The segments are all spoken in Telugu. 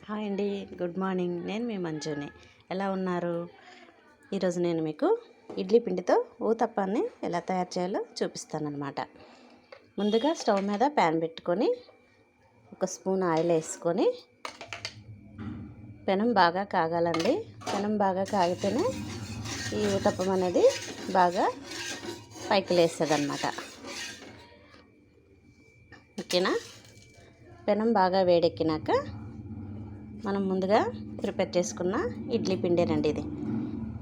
హాయ్ అండి, గుడ్ మార్నింగ్. నేను మీ మంజుని. ఎలా ఉన్నారు? ఈరోజు నేను మీకు ఇడ్లీ పిండితో ఊతప్పాన్ని ఎలా తయారు చేయాలో చూపిస్తానన్నమాట. ముందుగా స్టవ్ మీద ప్యాన్ పెట్టుకొని ఒక స్పూన్ ఆయిల్ వేసుకొని పెనం బాగా కాగాలండి. పెనం బాగా కాగితేనే ఈ ఊతప్పం అనేది బాగా పైకి లేస్తుంది అన్నమాట. ఓకేనా? పెనం బాగా వేడెక్కినాక మనం ముందుగా ప్రిపేర్ చేసుకున్న ఇడ్లీ పిండేనండి ఇది.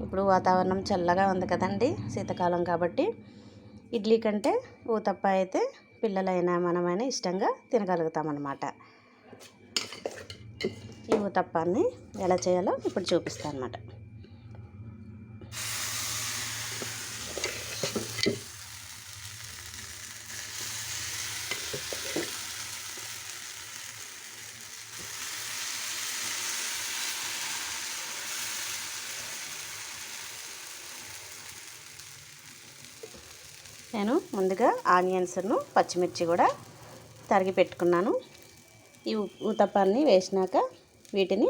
ఇప్పుడు వాతావరణం చల్లగా ఉంది కదండి, శీతాకాలం కాబట్టి ఇడ్లీ కంటే ఊతప్ప అయితే పిల్లలైనా మనమైనా ఇష్టంగా తినగలుగుతామన్నమాట. ఈ ఊతప్పాన్ని ఎలా చేయాలో ఇప్పుడు చూపిస్తాను అన్నమాట. నేను ముందుగా ఆనియన్స్ను పచ్చిమిర్చి కూడా తరిగి పెట్టుకున్నాను. ఈ ఊతప్పాన్ని వేసినాక వీటిని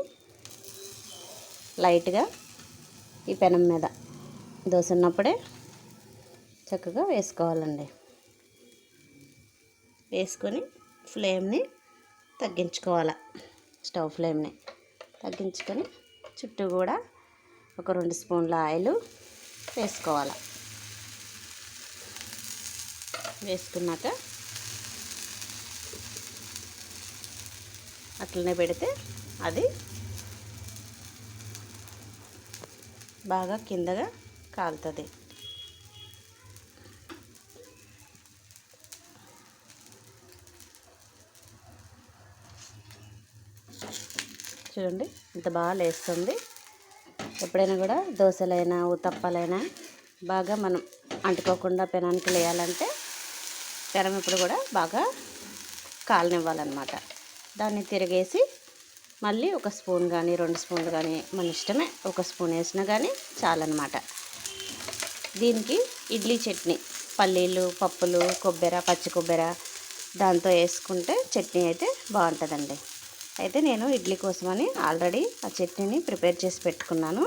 లైట్గా ఈ పెనం మీద దోసున్నప్పుడే చక్కగా వేసుకోవాలండి. వేసుకొని ఫ్లేమ్ని తగ్గించుకోవాలి. స్టవ్ ఫ్లేమ్ని తగ్గించుకొని చుట్టూ కూడా ఒక 2 స్పూన్ల ఆయిల్ వేసుకోవాలి. వేసుకున్నాక అట్లనే పెడితే అది బాగా కిందగా కాలుతుంది. చూడండి ఇంత బాగా లేస్తుంది. ఎప్పుడైనా కూడా దోశలైనా ఊతప్పాలైనా బాగా మనం అంటుకోకుండా పెనానికి లేయాలంటే పెనం ఇప్పుడు కూడా బాగా కాలనివ్వాలన్నమాట. దాన్ని తిరిగేసి మళ్ళీ ఒక స్పూన్ కానీ 2 స్పూన్లు కానీ మన ఇష్టమే, ఒక స్పూన్ వేసినా కానీ చాలన్నమాట. దీనికి ఇడ్లీ చట్నీ, పల్లీలు, పప్పులు, కొబ్బరి, పచ్చి కొబ్బరి దాంతో వేసుకుంటే చట్నీ అయితే బాగుంటుందండి. అయితే నేను ఇడ్లీ కోసమని ఆల్రెడీ ఆ చట్నీని ప్రిపేర్ చేసి పెట్టుకున్నాను.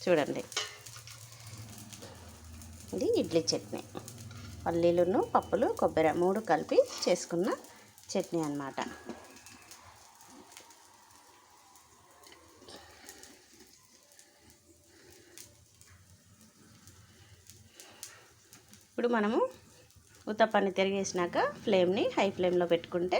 చూడండి, ఇది ఇడ్లీ చట్నీ. పల్లీలను, పప్పులు, కొబ్బరి 3 కలిపి చేసుకున్న చట్నీ అన్నమాట. ఇప్పుడు మనము ఊతప్పాన్ని తిరిగేసినాక ఫ్లేమ్ని హై ఫ్లేమ్లో పెట్టుకుంటే